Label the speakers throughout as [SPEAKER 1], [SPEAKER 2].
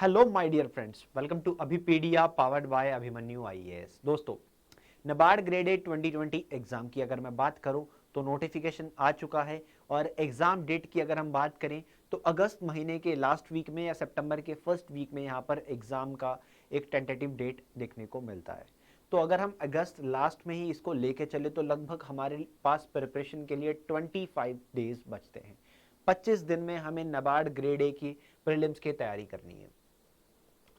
[SPEAKER 1] Hello my dear friends, welcome to Abhipedia powered by Abhimanyu IAS. दोस्तों, NABARD grade A 2020 exam की अगर मैं बात करूं तो नोटिफिकेशन आ चुका है। और एग्जाम डेट की अगर हम बात करें तो अगस्त महीने के लास्ट वीक में या सितंबर के फर्स्ट वीक में यहां पर एग्जाम का एक टेंटेटिव डेट देखने को मिलता है। तो अगर हम अगस्त लास्ट में ही इसको लेके चले तो लगभग हमारे पास प्रिपरेशन के लिए 25 डेज बचते हैं। 25 दिन में हमें नबार्ड ग्रेड ए की प्रीलिम्स की तैयारी करनी है।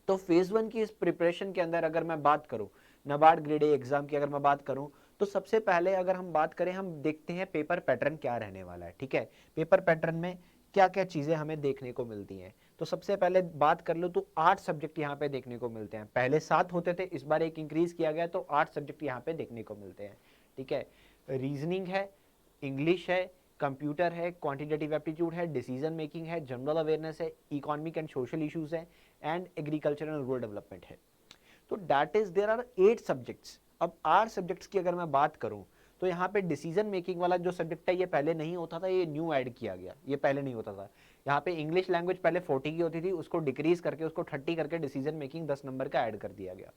[SPEAKER 1] तो फेज वन की इस प्रिपरेशन के अंदर अगर मैं बात करूं, नबार्ड ग्रेड ए एग्जाम की अगर मैं बात करूं, तो सबसे पहले अगर हम बात करें, हम देखते हैं पेपर पैटर्न क्या रहने वाला है। ठीक है, पेपर पैटर्न में क्या क्या चीजें हमें देखने को मिलती हैं। तो सबसे पहले बात कर लो तो 8 सब्जेक्ट यहाँ पे देखने को मिलते हैं। पहले 7 होते थे, इस बार एक इंक्रीज किया गया तो 8 सब्जेक्ट यहाँ पे देखने को मिलते हैं। ठीक है, रीजनिंग है, इंग्लिश है, कंप्यूटर है, क्वांटिटेटिव एप्टीट्यूड है, डिसीजन मेकिंग है, जनरल अवेयरनेस है, इकोनॉमिक एंड सोशल इश्यूज है, and agriculture and rural development है। तो that is there are 8 subjects. अब 8 सब्जेक्ट्स की अगर मैं बात करूं तो यहाँ पे डिसीजन मेकिंग वाला जो सब्जेक्ट है ये पहले नहीं होता था, ये न्यू ऐड किया गया, ये पहले नहीं होता था। यहाँ पे इंग्लिश लैंग्वेज पहले 40 की होती थी, उसको डिक्रीज करके उसको 30 करके डिसीजन मेकिंग 10 नंबर का ऐड कर दिया गया।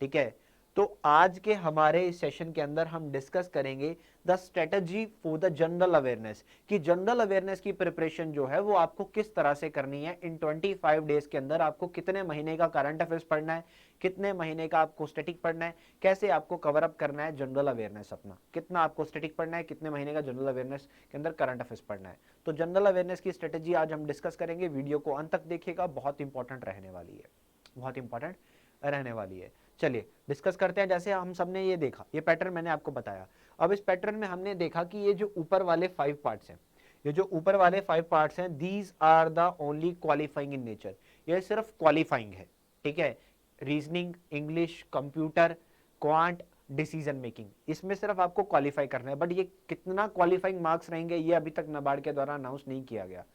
[SPEAKER 1] ठीक है, तो आज के हमारे इस सेशन के अंदर हम डिस्कस करेंगे the strategy for the general awareness, कि जनरल अवेयरनेस की प्रिपरेशन जो है वो आपको किस तरह से करनी है। इन 25 डेज के अंदर आपको कितने महीने का करंट अफेयर्स पढ़ना है, कितने महीने का आपको स्टैटिक पढ़ना है, कैसे आपको कवर अप करना है जनरल अवेयरनेस अपना, कितना आपको स्टैटिक पढ़ना है, कितने महीने का जनरल अवेयरनेस के अंदर करंट अफेयर्स पढ़ना है। तो जनरल अवेयरनेस की स्ट्रेटजी आज हम डिस्कस करेंगे। वीडियो को अंत तक देखिएगा, बहुत इंपॉर्टेंट रहने वाली है, बहुत इंपॉर्टेंट रहने वाली है। चलिए डिस्कस करते हैं। जैसे हम सबने ये देखा, ये पैटर्न मैंने आपको बताया। अब इस पैटर्न में हमने देखा कि ये जो ऊपर वाले 5 पार्ट्स हैं, ये जो ऊपर वाले 5 पार्ट्स हैं, these are the only qualifying in nature. ये सिर्फ क्वालिफाइंग है। ठीक है, reasoning, English, computer, quant, decision making, इसमें सिर्फ आपको क्वालिफाई करना है। बट ये कितना क्वालिफाइंग मार्क्स रहेंगे ये अभी तक नाबार्ड के द्वारा अनाउंस नहीं किया गया।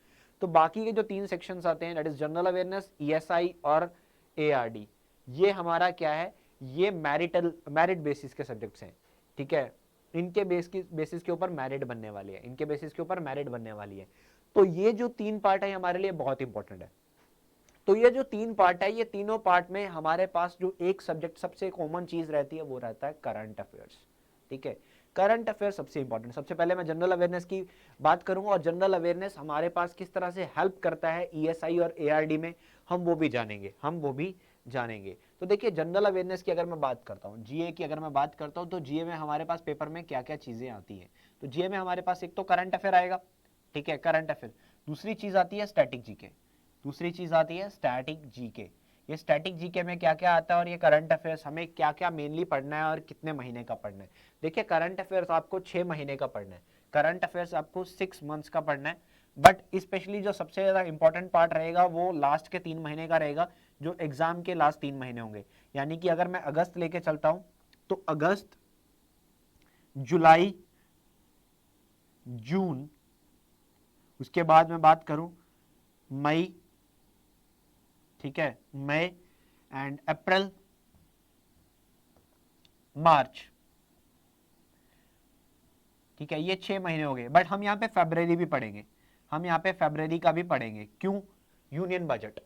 [SPEAKER 1] तो बाकी के जो 3 सेक्शंस आते हैं, that is general awareness, ESI और एआरडी, ये हमारा क्या है, ये मेरिट बेसिस के सब्जेक्ट्स हैं। ठीक है, इनके बेसिस के ऊपर मेरिट बनने वाली है, इनके बेसिस के ऊपर मेरिट बनने वाली है। तो ये जो 3 पार्ट है हमारे लिए बहुत इंपॉर्टेंट है। तो ये जो 3 पार्ट है, ये तीनों पार्ट में हमारे पास जो एक सब्जेक्ट सबसे कॉमन चीज रहती है वो रहता है करंट अफेयर्स। ठीक है, करंट अफेयर सबसे इंपॉर्टेंट। सबसे पहले मैं जनरल अवेयरनेस की बात करूंगा और जनरल अवेयरनेस हमारे पास किस तरह से हेल्प करता है ईएसआई और एआरडी में, हम वो भी जानेंगे। तो देखिए, जनरल अवेयरनेस की अगर मैं बात करता हूँ, जीए की अगर मैं बात करता हूँ, तो जीए में हमारे पास पेपर में क्या क्या चीजें आती हैं। तो जीए में हमारे पास एक तो करंट अफेयर आएगा। ठीक है, करंट अफेयर। दूसरी चीज आती है स्टैटिक जीके, दूसरी चीज आती है स्टैटिक जीके। ये स्टैटिक जीके में क्या क्या आता है और ये करंट अफेयर्स हमें क्या क्या मेनली पढ़ना है और कितने महीने का पढ़ना है। देखिए, करंट अफेयर्स आपको 6 महीने का पढ़ना है, करंट अफेयर्स आपको 6 मंथ्स का पढ़ना है। बट स्पेशली जो सबसे ज्यादा इंपॉर्टेंट पार्ट रहेगा वो लास्ट के 3 महीने का रहेगा, जो एग्जाम के लास्ट 3 महीने होंगे। यानी कि अगर मैं अगस्त लेके चलता हूं तो अगस्त, जुलाई, जून, उसके बाद मैं बात करूं मई, ठीक है, मई एंड अप्रैल, मार्च। ठीक है, ये 6 महीने हो गए। बट हम यहाँ पे फरवरी भी पढ़ेंगे, हम यहाँ पे फरवरी का भी पढ़ेंगे। क्यों? Union budget.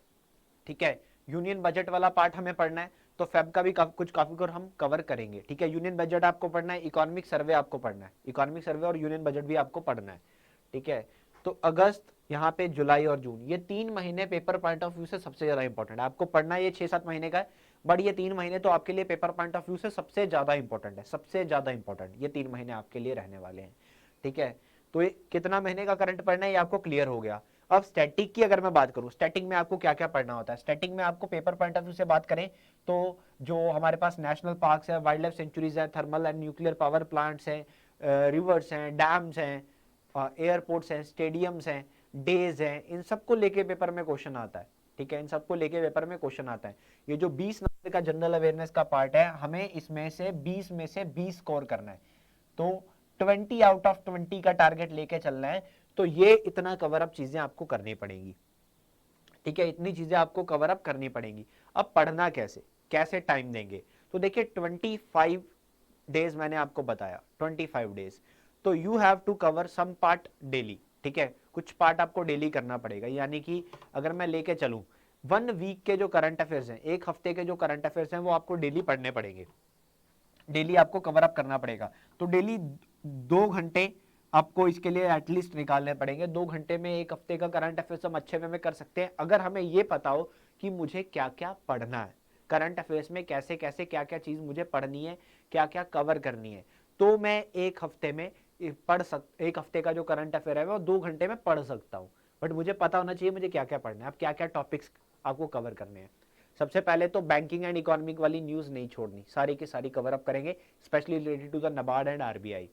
[SPEAKER 1] ठीक है, यूनियन बजट वाला पार्ट हमें पढ़ना है, तो फेब का भी काफी हम कवर करेंगे। ठीक है, यूनियन बजट आपको पढ़ना है, इकोनॉमिक सर्वे आपको पढ़ना है, इकोनॉमिक सर्वे और यूनियन बजट भी आपको पढ़ना है। ठीक है, तो अगस्त, यहाँ पे जुलाई और जून, ये 3 महीने पेपर पॉइंट ऑफ व्यू से सबसे ज्यादा इंपॉर्टेंट है। आपको पढ़ना ये 6-7 महीने का है, बट ये 3 महीने तो आपके लिए पेपर पॉइंट ऑफ व्यू से सबसे ज्यादा इंपॉर्टेंट है, सबसे ज्यादा इंपॉर्टेंट ये 3 महीने आपके लिए रहने वाले हैं। ठीक है, तो ये कितना महीने का करंट पढ़ना है ये आपको क्लियर हो गया। अब स्टैटिक की अगर मैं बात करूं, स्टैटिक में आपको क्या क्या पढ़ना होता है। स्टैटिक में आपको पेपर पॉइंट ऑफ व्यू से बात करें तो जो हमारे पास नेशनल पार्क्स है, वाइल्ड लाइफ सेंचुरीज है, thermal and nuclear power plants हैं, रिवर्स हैं, डैम्स हैं, एयरपोर्ट्स हैं, स्टेडियम्स हैं, डेज हैं, इन सबको लेके पेपर में क्वेश्चन आता है। ठीक है, इन सबको लेके पेपर में क्वेश्चन आता है। ये जो 20 नंबर का जनरल अवेयरनेस का पार्ट है, हमें इसमें से 20 में से 20 स्कोर करना है। तो 20 आउट ऑफ 20 का टारगेट लेके चलना है। तो ये इतना कवर अप चीजें आपको करनी पड़ेंगी। ठीक है, इतनी चीजें आपको कवर अप करनी पड़ेंगी। अब पढ़ना कैसे, कैसे टाइम देंगे। तो देखिए, 25 डेज मैंने आपको बताया, 25 डेज। तो you have to cover some part daily. ठीक है, कुछ पार्ट आपको डेली करना पड़ेगा। यानी कि अगर मैं लेके चलूं 1 वीक के जो करंट अफेयर्स हैं, एक हफ्ते के जो करंट अफेयर्स हैं वो आपको डेली पढ़ने पड़ेंगे, डेली आपको कवर अप करना पड़ेगा। तो डेली 2 घंटे आपको इसके लिए एटलीस्ट निकालने पड़ेंगे। 2 घंटे में एक हफ्ते का करंट अफेयर्स हम अच्छे वे में कर सकते हैं अगर हमें ये पता हो कि मुझे क्या क्या पढ़ना है, करंट अफेयर्स में कैसे कैसे क्या क्या चीज मुझे पढ़नी है, क्या क्या कवर करनी है। तो मैं एक हफ्ते में एक हफ्ते का जो करंट अफेयर है वो 2 घंटे में पढ़ सकता हूँ। बट मुझे पता होना चाहिए मुझे क्या क्या पढ़ना है, अब क्या क्या टॉपिक्स आपको कवर करने हैं। सबसे पहले तो बैंकिंग एंड इकोनॉमिक वाली न्यूज नहीं छोड़नी, सारी की सारी कवर अप करेंगे, specially related to the NABARD and RBI.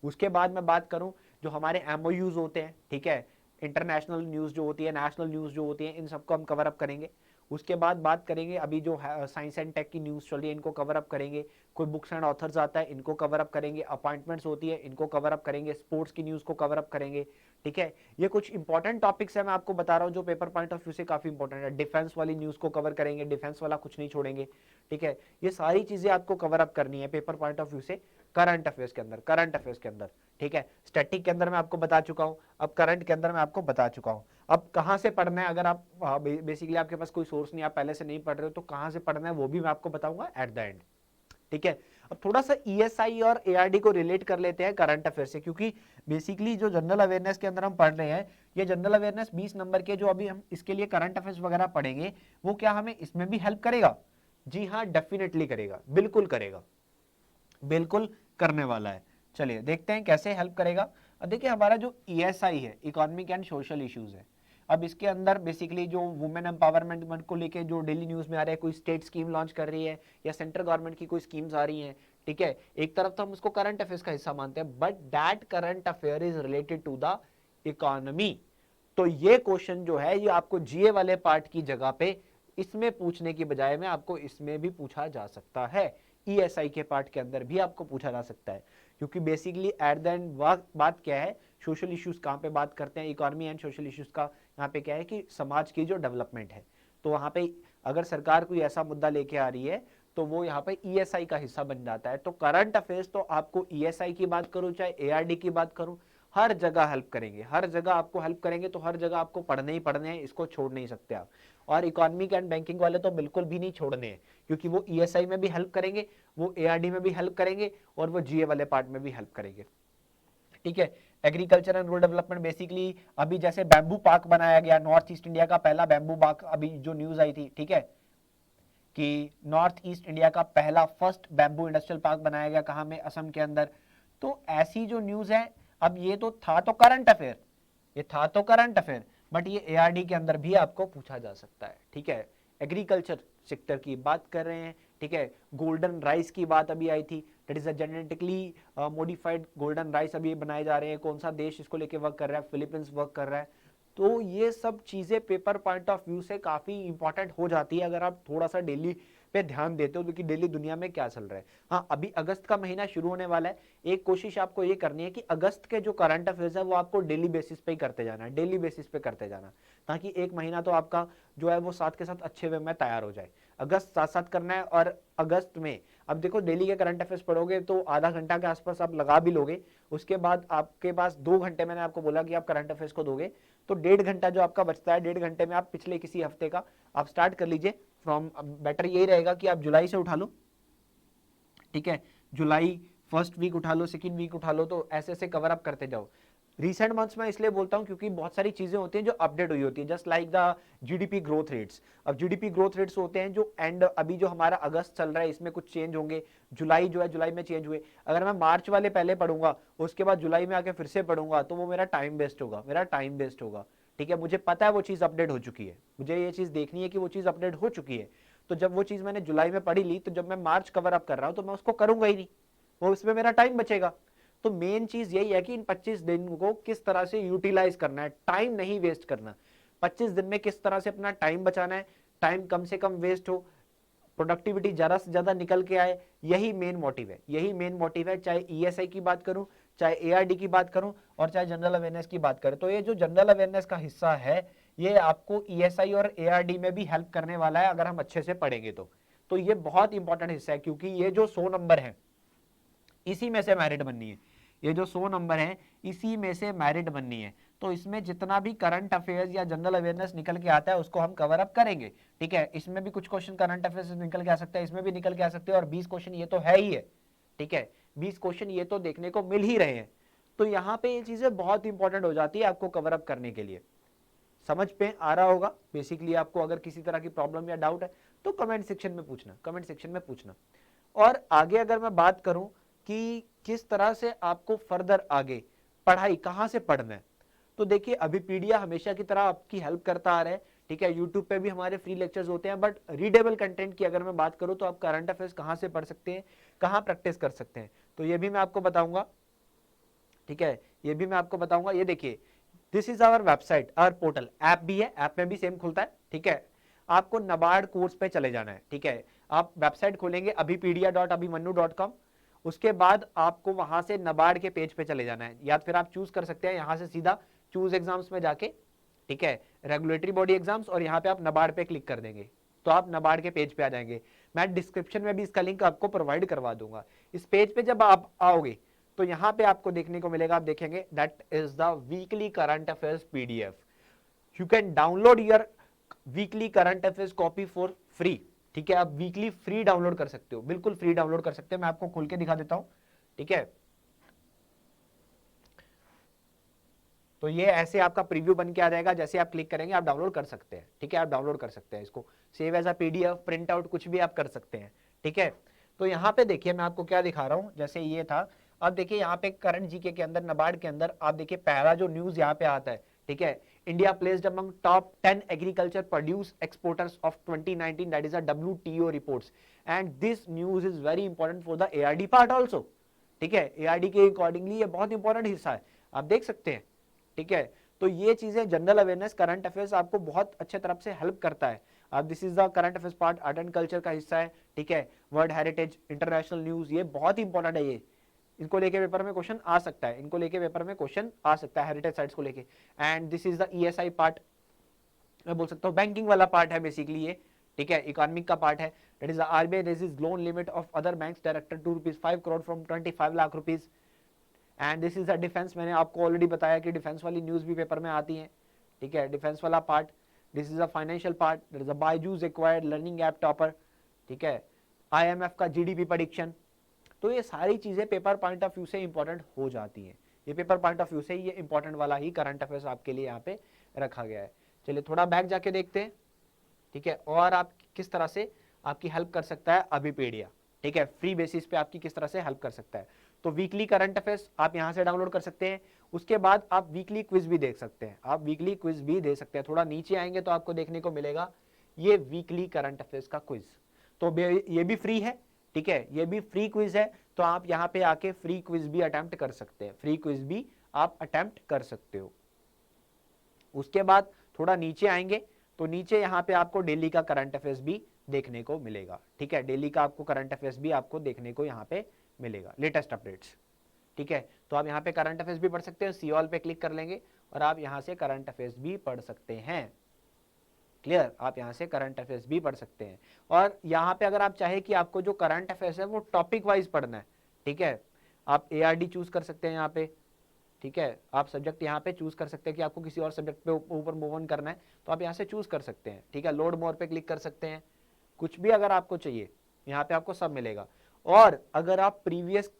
[SPEAKER 1] उसके बाद मैं बात करूं जो हमारे एमओयूज होते हैं, ठीक है, इंटरनेशनल न्यूज जो होती है, नेशनल न्यूज जो होती है, इन सबको हम कवर अप करेंगे। उसके बाद बात करेंगे अभी जो साइंस एंड टेक की न्यूज चल रही है, इनको कवर अप करेंगे। कोई बुक्स एंड ऑथर्स आता है, इनको कवर अप करेंगे। अपॉइंटमेंट्स होती है, इनको कवर अप करेंगे। स्पोर्ट्स की न्यूज को कवर अप करेंगे, ठीक है। ये कुछ इंपॉर्टेंट टॉपिक्स है, मैं आपको बता रहा हूँ जो पेपर पॉइंट ऑफ व्यू से काफी इंपॉर्टेंट है। डिफेंस वाली न्यूज को कवर करेंगे, डिफेंस वाला कुछ नहीं छोड़ेंगे, ठीक है। ये सारी चीजें आपको कवर अप करनी है पेपर पॉइंट ऑफ व्यू से करंट अफेयर्स के अंदर, करंट अफेयर्स के अंदर, ठीक है। स्टैटिक के अंदर मैं आपको बता चुका हूं, अब करंट के अंदर मैं आपको बता चुका हूं। अब कहां से पढ़ना है, अगर आप बेसिकली आपके पास कोई सोर्स नहीं, आप पहले से नहीं पढ़ रहे हो, तो कहां से पढ़ना है वो भी मैं आपको बताऊंगा एट द एंड, ठीक है। अब थोड़ा सा ईएसआई और एआरडी को रिलेट कर लेते हैं करंट अफेयर से, क्योंकि बेसिकली जो जनरल अवेयरनेस के अंदर हम पढ़ रहे हैं, ये जनरल अवेयरनेस 20 नंबर के जो अभी हम इसके लिए करंट अफेयर्स वगैरह पढ़ेंगे, वो क्या हमें इसमें भी हेल्प करेगा? जी हाँ, डेफिनेटली करेगा, बिल्कुल करेगा, बिल्कुल करने वाला है। चलिए देखते हैं कैसे हेल्प करेगा। अब देखिए हमारा जो ईएसआई है, इकोनॉमिक एंड सोशल इश्यूज है, अब इसके अंदर बेसिकली जो वुमेन एम्पावरमेंट को लेके जो डेली न्यूज में आ रहा है, कोई स्टेट स्कीम लॉन्च कर रही है या सेंट्रल गवर्नमेंट की कोई स्कीम्स आ रही हैं, ठीक है। एक तरफ तो हम उसको करंट अफेयर्स का हिस्सा मानते हैं, but that current affair is related to the economy. तो ये क्वेश्चन जो है ये आपको जीए वाले पार्ट की जगह पे इसमें पूछने की बजाय में आपको इसमें भी पूछा जा सकता है, ईएसआई के पार्ट के अंदर भी आपको पूछा जा सकता है। क्योंकि बेसिकली एट द एंड बात क्या है, सोशल इश्यूज कहां पे बात करते हैं, इकोनॉमी एंड सोशल इश्यूज का यहाँ पे क्या है कि समाज की जो डेवलपमेंट है, तो वहां पे अगर सरकार कोई ऐसा मुद्दा लेके आ रही है तो वो यहाँ पे ईएसआई का हिस्सा बन जाता है। तो करंट अफेयर्स तो आपको ईएसआई की बात करूं चाहे एआरडी की बात करूं, हर जगह हेल्प करेंगे, हर जगह आपको हेल्प करेंगे। तो हर जगह आपको पढ़ने ही पढ़ने हैं, इसको छोड़ नहीं सकते आप। और इकोनॉमिक एंड बैंकिंग वाले तो बिल्कुल भी नहीं छोड़ने हैं, क्योंकि वो ईएसआई में भी हेल्प करेंगे, वो एआरडी में भी हेल्प करेंगे और वो जीए वाले पार्ट में भी हेल्प करेंगे, ठीक है। Agriculture and rural development basically अभी जैसे बैम्बू पार्क बनाया गया, नॉर्थ ईस्ट इंडिया का पहला बैम्बू पार्क, अभी जो न्यूज आई थी, ठीक है, कि नॉर्थ ईस्ट इंडिया का पहला फर्स्ट बैम्बू इंडस्ट्रियल पार्क बनाया गया, कहां में, असम के अंदर। तो ऐसी जो न्यूज है, अब ये तो था तो करंट अफेयर, ये था तो करंट अफेयर, बट ये एआरडी के अंदर भी आपको पूछा जा सकता है, ठीक है। एग्रीकल्चर सेक्टर की बात कर रहे हैं, ठीक है। गोल्डन राइस की बात अभी आई थी, that is a genetically modified golden rice अभी बनाए जा रहे हैं। कौन सा देश इसको लेके वर्क कर रहा है? फिलीपींस वर्क कर रहा है। तो ये सब चीजें पेपर पॉइंट ऑफ व्यू से काफी इंपॉर्टेंट हो जाती है अगर आप थोड़ा सा डेली पे ध्यान देते हो, क्योंकि डेली दुनिया में क्या चल रहा है। हाँ, अभी अगस्त का महीना शुरू होने वाला है, एक कोशिश आपको ये करनी है कि अगस्त के जो करंट अफेयर्स है वो आपको डेली बेसिस पे ही करते जाना है, डेली बेसिस पे करते जाना, ताकि एक महीना तो आपका जो है वो साथ के साथ अच्छे वे में तैयार हो जाए। अगस्त साथ साथ करना है। और अगस्त में अब देखो डेली के करंट अफेयर्स पढ़ोगे तो आधा घंटा के आसपास आप लगा भी लोगे, उसके बाद आपके पास 2 घंटे, मैंने आपको बोला कि आप करंट अफेयर्स को दोगे, तो 1.5 घंटा जो आपका बचता है, 1.5 घंटे में आप पिछले किसी हफ्ते का आप स्टार्ट कर लीजिए फ्रॉम। बेटर यही रहेगा कि आप जुलाई से उठा लो, ठीक है, जुलाई फर्स्ट वीक उठा लो, सेकंड वीक उठा लो, तो ऐसे ऐसे कवर अप करते जाओ। रिसेंट मंथ्स में इसलिए बोलता हूं क्योंकि बहुत सारी चीजें होती हैं जो अपडेट हुई होती है, just like the GDP growth rates. अब जीडीपी ग्रोथ रेट्स होते हैं जो एंड अभी जो हमारा अगस्त चल रहा है इसमें कुछ चेंज होंगे, जुलाई जो है जुलाई में चेंज हुए। अगर मैं मार्च वाले पहले पढ़ूंगा उसके बाद जुलाई में आके फिर से पढ़ूंगा तो वो मेरा टाइम वेस्ट होगा, मेरा टाइम वेस्ट होगा, ठीक है। मुझे पता है वो चीज अपडेट हो चुकी है, मुझे ये चीज देखनी है कि वो चीज अपडेट हो चुकी है। तो जब वो चीज मैंने जुलाई में पढ़ी ली, तो जब मैं मार्च कवर अप कर रहा हूं तो मैं उसको करूंगा ही नहीं, वो उसमें मेरा टाइम बचेगा। तो मेन चीज यही है कि इन 25 दिन को किस तरह से यूटिलाइज करना है, टाइम नहीं वेस्ट करना। 25 दिन में किस तरह से अपना टाइम बचाना है, टाइम कम से कम वेस्ट हो, प्रोडक्टिविटी ज्यादा से ज्यादा निकल के आए, यही मेन मोटिव है, यही मेन मोटिव है। चाहे ईएसआई की बात करूं, चाहे एआरडी की बात करूं, और चाहे जनरल अवेयरनेस की बात करें, तो ये जो जनरल अवेयरनेस का हिस्सा है ये आपको ईएसआई और एआरडी में भी हेल्प करने वाला है अगर हम अच्छे से पढ़ेंगे तो ये बहुत इंपॉर्टेंट हिस्सा है, क्योंकि ये जो 100 नंबर है इसी में से मेरिट बननी है, ये जो 100 नंबर है इसी में से मेरिट बननी है। तो इसमें जितना भी करंट अफेयर्स या जनरल अवेयरनेस निकल के आता है उसको हम कवर अप करेंगे। ठीक है, इसमें भी कुछ क्वेश्चन करंट अफेयर्स निकल के आ सकते हैं, इसमें भी निकल के आ सकते हैं, और 20 क्वेश्चन ये तो है ही है। ठीक है, 20 क्वेश्चन ये तो देखने को मिल ही रहे हैं। तो यहाँ पे ये चीजें बहुत इंपॉर्टेंट हो जाती है आपको कवर अप करने के लिए। समझ पे आ रहा होगा बेसिकली आपको। अगर किसी तरह की प्रॉब्लम या डाउट है तो कमेंट सेक्शन में पूछना, कमेंट सेक्शन में पूछना। और आगे अगर मैं बात करूं कि किस तरह से आपको फर्दर आगे पढ़ाई कहां से पढ़ना है, तो देखिए अभी पीडिया हमेशा की तरह आपकी हेल्प करता आ रहा है। ठीक है, यूट्यूब पे भी हमारे फ्री लेक्चर्स होते हैं, बट रीडेबल कंटेंट की अगर मैं बात करूं तो आप करंट अफेयर्स कहां से पढ़ सकते हैं, कहां प्रैक्टिस कर सकते हैं, तो ये भी मैं आपको बताऊंगा। ठीक है, ये भी मैं आपको बताऊंगा। ये देखिए, this is our website, our portal, app भी है, ऐप में भी सेम खुलता है। ठीक है, आपको नबार्ड कोर्स पे चले जाना है। ठीक है, आप वेबसाइट खोलेंगे abhipedia.abhimannu.com, उसके बाद आपको वहां से नबार्ड के पेज पे चले जाना है, या फिर आप चूज कर सकते हैं यहां से सीधा चूज एग्जाम्स में जाके। ठीक है, रेगुलेटरी बॉडी एग्जाम्स, और यहाँ पे आप नबार्ड पे क्लिक कर देंगे तो आप नबार्ड के पेज पे आ जाएंगे। मैं डिस्क्रिप्शन में भी इसका लिंक आपको प्रोवाइड करवा दूंगा। इस पेज पे जब आप आओगे तो यहाँ पे आपको देखने को मिलेगा, आप देखेंगे that is the weekly current affairs PDF. You can download your weekly current affairs copy for free. ठीक है, आप वीकली फ्री डाउनलोड कर सकते हो, बिल्कुल फ्री डाउनलोड कर सकते हैं। मैं आपको खोल के दिखा देता हूं। ठीक है, तो ये ऐसे आपका प्रीव्यू बन के आ जाएगा, जैसे आप क्लिक करेंगे आप डाउनलोड कर सकते हैं। ठीक है, आप डाउनलोड कर सकते हैं इसको, save as a PDF, print out, कुछ भी आप कर सकते हैं। ठीक है, तो यहाँ पे देखिए मैं आपको क्या दिखा रहा हूँ, जैसे ये था। अब देखिए यहाँ पे करंट जीके के अंदर, नबार्ड के अंदर, आप देखिए पहला जो न्यूज यहाँ पे आता है। ठीक है, India placed among top 10 agriculture produce exporters of 2019, that is a WTO reports, and this news is very important for the ARD part also. ठीक है, एआरडी के अकॉर्डिंगली ये बहुत इंपॉर्टेंट हिस्सा है, आप देख सकते हैं। ठीक है, तो ये चीजें जनरल अवेयरनेस, करंट अफेयर्स आपको बहुत अच्छे तरफ से हेल्प करता है। अब this is the current affairs part, art and culture का हिस्सा है। ठीक है, वर्ल्ड हेरिटेज, इंटरनेशनल न्यूज, ये बहुत इंपॉर्टेंट है। ये इनको लेके पेपर में क्वेश्चन आ सकता है, इनको लेके पेपर में क्वेश्चन आ सकता है, हेरिटेज साइट्स को लेके। And this is the ESI part, मैं बोल सकता हूँ बैंकिंग वाला पार्ट है बेसिकली ये। ठीक है, इकोनॉमिक का पार्ट है, that is the RBI raises loan limit of other banks directed to ₹5 crore from 25 lakh rupees. And this is a defence, मैंने आपको ऑलरेडी बताया कि डिफेंस वाली न्यूज भी पेपर में आती है। ठीक है, डिफेंस वाला part. This is a financial part, there is a Byju's acquired learning app Toppr. ठीक है, IMF का GDP प्रेडिक्शन। तो ये सारी चीजें पेपर पॉइंट ऑफ व्यू से इंपॉर्टेंट हो जाती हैं। ये पेपर पॉइंट ऑफ व्यू से ये इंपॉर्टेंट वाला ही करंट अफेयर्स आपके लिए यहाँ पे रखा गया है। चलिए थोड़ा बैक जाके देखते हैं। ठीक है, और आप किस तरह से आपकी हेल्प कर सकता है अभिपेडिया। ठीक है, फ्री बेसिस पे आपकी किस तरह से हेल्प कर सकता है। तो वीकली करंट अफेयर्स आप यहां से डाउनलोड कर सकते हैं। उसके बाद आप वीकली क्विज भी देख सकते हैं, आप वीकली क्विज भी दे सकते हैं। थोड़ा नीचे आएंगे तो आपको देखने को मिलेगा ये वीकली करंट अफेयर्स का क्विज, तो ये भी फ्री है। ठीक है, ये भी फ्री क्विज है, तो आप यहाँ पे आके फ्री क्विज भी अटेम्प्ट कर सकते हैं, फ्री क्विज भी आप अटेम्प्ट कर सकते हो। उसके बाद थोड़ा नीचे आएंगे तो नीचे यहाँ पे आपको डेली का करंट अफेयर्स भी देखने को मिलेगा। ठीक है, डेली का आपको करंट अफेयर्स भी आपको देखने को यहाँ पे मिलेगा, लेटेस्ट अपडेट्स। ठीक है, तो आप यहाँ पे करंट अफेयर्स भी पढ़ सकते हैं, सी ऑल पे क्लिक कर लेंगे और आप यहाँ से करंट अफेयर्स भी पढ़ सकते हैं। क्लियर, आप यहाँ से करंट अफेयर्स भी पढ़ सकते हैं। और यहाँ पे अगर आप चाहे कि आपको जो करंट अफेयर्स है वो टॉपिक वाइज पढ़ना है, ठीक है, आप ARD चूज कर सकते हैं यहाँ पे। ठीक है, आप सब्जेक्ट यहाँ पे चूज कर सकते हैं कि आपको किसी और सब्जेक्ट पे ऊपर मूव ऑन करना है, तो आप यहाँ से चूज कर सकते हैं। ठीक है, लोड मोर पे क्लिक कर सकते हैं, कुछ भी अगर आपको चाहिए यहाँ पे आपको सब मिलेगा। और अगर आप प्रीवियस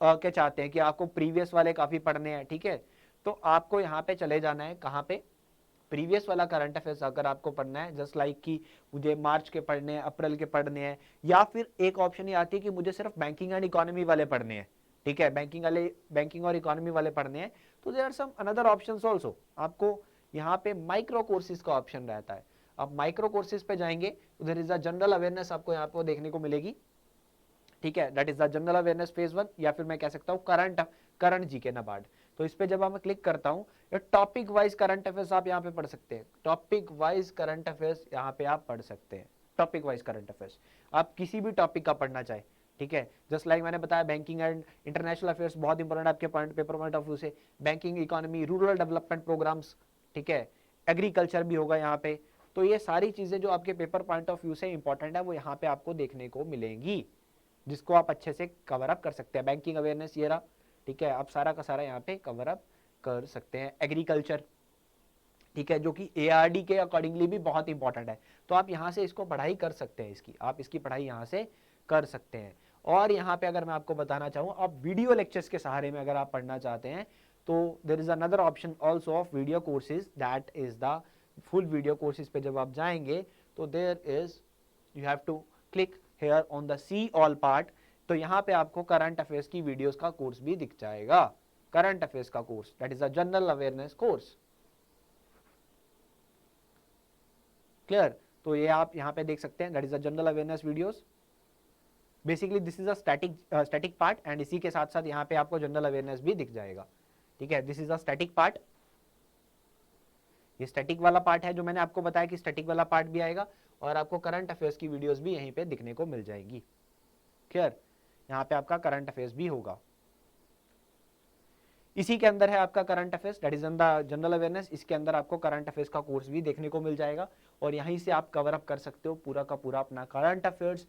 [SPEAKER 1] के चाहते हैं कि आपको प्रीवियस वाले काफी पढ़ने हैं, ठीक है, तो आपको यहाँ पे चले जाना है, कहाँ पे, प्रीवियस वाला करंट अफेयर्स अगर आपको पढ़ना है, जस्ट लाइक कि मुझे मार्च के पढ़ने हैं, अप्रैल के पढ़ने हैं, या फिर एक ऑप्शन ये आती है कि मुझे सिर्फ बैंकिंग एंड इकोनॉमी वाले पढ़ने हैं। ठीक है, बैंकिंग और इकोनॉमी वाले पढ़ने हैं, तो there are some another options also. आपको यहाँ पे माइक्रो कोर्सेज का ऑप्शन रहता है, आप माइक्रो कोर्सेज पे जाएंगे, उधर इज अ जनरल अवेयरनेस आपको यहाँ पे देखने को मिलेगी। ठीक है, that is the general awareness phase 1, या फिर मैं कह सकता हूँ करंट जीके नबार्ड। तो इस पे जब मैं क्लिक करता हूँ, ये टॉपिक वाइज करंट अफेयर्स आप यहाँ पे पढ़ सकते हैं, टॉपिक वाइज करंट अफेयर्स यहाँ पे आप पढ़ सकते हैं, टॉपिक वाइज करंट अफेयर्स आप किसी भी टॉपिक का पढ़ना चाहे। ठीक है, जस्ट लाइक मैंने बताया बैंकिंग एंड इंटरनेशनल अफेयर्स बहुत इंपॉर्टेंट आपके पेपर पॉइंट ऑफ व्यू से, banking, economy, rural development programmes, ठीक है, एग्रीकल्चर भी होगा यहाँ पे। तो ये सारी चीजें जो आपके पेपर पॉइंट ऑफ व्यू से इंपॉर्टेंट है वो यहाँ पे आपको देखने को मिलेंगी, जिसको आप अच्छे से कवर अप कर सकते हैं। बैंकिंग अवेयरनेस ये रहा, ठीक है, आप सारा का सारा यहाँ पे कवर अप कर सकते हैं। एग्रीकल्चर, ठीक है, जो कि एआरडी के अकॉर्डिंगली भी बहुत इंपॉर्टेंट है, तो आप यहाँ से इसको पढ़ाई कर सकते हैं, आप इसकी पढ़ाई यहाँ से कर सकते हैं। और यहाँ पे अगर मैं आपको बताना चाहूँ, आप वीडियो लेक्चर्स के सहारे में अगर आप पढ़ना चाहते हैं तो there is another option also of video courses, that is the full video courses पे जब आप जाएंगे तो there is, you have to click here on the see all part, तो यहाँ पे आपको करंट अफेयर्स की वीडियोस का कोर्स भी दिख जाएगा, करंट अफेयर्स का course, that is a general awareness course. Clear? तो ये आप यहाँ पे देख सकते हैं, that is a general awareness videos. Basically this is a static part, and इसी के साथ साथ यहाँ पे आपको जनरल अवेयरनेस भी दिख जाएगा, ठीक है। This is a static part, ये स्टैटिक वाला पार्ट है जो मैंने आपको बताया कि स्टैटिक वाला पार्ट भी आएगा, और आपको करंट अफेयर्स की वीडियोस भी यहीं पे दिखने को मिल जाएगी। क्लियर? यहाँ पे आपका करंट अफेयर्स भी होगा, इसी के अंदर है आपका current affairs, that is in the general awareness, इसके अंदर आपको करंट अफेयर्स का कोर्स भी देखने को मिल जाएगा, और यहीं से आप कवर अप कर सकते हो पूरा का पूरा अपना करंट अफेयर्स।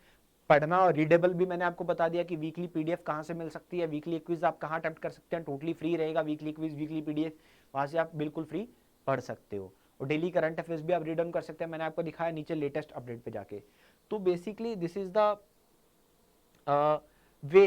[SPEAKER 1] पढ़ना और रीडेबल भी मैंने आपको बता दिया कि वीकली पीडीएफ कहाँ से मिल सकती है, वीकली क्विज आप कहाँ अटेम्प्ट कर सकते हैं, टोटली फ्री रहेगा वीकली क्विज, वीकली पीडीएफ, वहाँ से आप बिल्कुल फ्री पढ़ सकते हो। और डेली करंट अफेयर्स भी आप रीड ऑन कर सकते हैं, मैंने आपको दिखाया नीचे लेटेस्ट अपडेट पे जाके। तो basically this is the way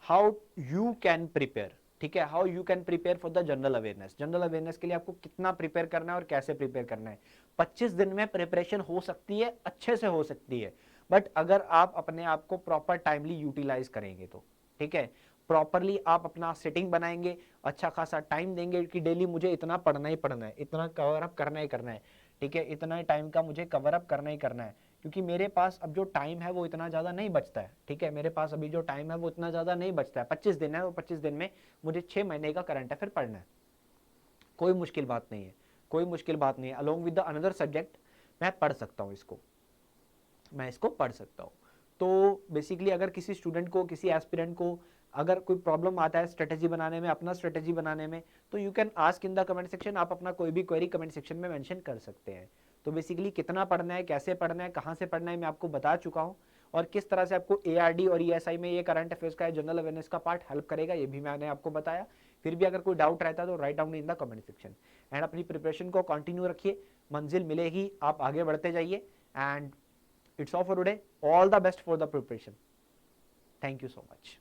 [SPEAKER 1] how you can prepare, ठीक है, how you can prepare for the general awareness. General awareness के लिए आपको कितना प्रिपेयर करना है और कैसे प्रिपेयर करना है। 25 दिन में प्रिपरेशन हो सकती है, अच्छे से हो सकती है, बट अगर आप अपने आप को प्रॉपर टाइमली यूटिलाइज करेंगे तो, ठीक है, प्रॉपरली आप अपना सेटिंग बनाएंगे, अच्छा खासा टाइम देंगे कि डेली मुझे इतना पढ़ना ही पढ़ना है, इतना कवर अप करना ही करना है, ठीक है, इतना टाइम का मुझे कवर अप करना ही करना है, क्योंकि मेरे पास अब जो टाइम है वो इतना ज़्यादा नहीं बचता है, ठीक है, मेरे पास अभी जो टाइम है वो इतना ज़्यादा नहीं बचता है, 25 दिन है, और 25 दिन में मुझे 6 महीने का करंट अफेयर पढ़ना है। कोई मुश्किल बात नहीं है, कोई मुश्किल बात नहीं है, along with the another subject मैं पढ़ सकता हूँ इसको, मैं इसको पढ़ सकता हूँ। तो बेसिकली अगर किसी स्टूडेंट को, किसी एस्पिरेंट को अगर कोई प्रॉब्लम आता है स्ट्रेटेजी बनाने में, अपना स्ट्रेटेजी बनाने में, तो you can ask in the comment section, आप अपना कोई भी क्वेरी कमेंट सेक्शन में मेंशन कर सकते हैं। तो बेसिकली कितना पढ़ना है, कैसे पढ़ना है, कहाँ से पढ़ना है, मैं आपको बता चुका हूँ, और किस तरह से आपको एआरडी और ईएसआई में ये करंट अफेयर्स का जनरल अवेयरनेस का पार्ट हेल्प करेगा, ये भी मैंने आपको बताया। फिर भी अगर कोई डाउट रहता है तो write down in the comment section, and अपनी प्रिपरेशन को कंटिन्यू रखिए, मंजिल मिलेगी, आप आगे बढ़ते जाइए, and it's all for today. All the best for the preparation. Thank you so much.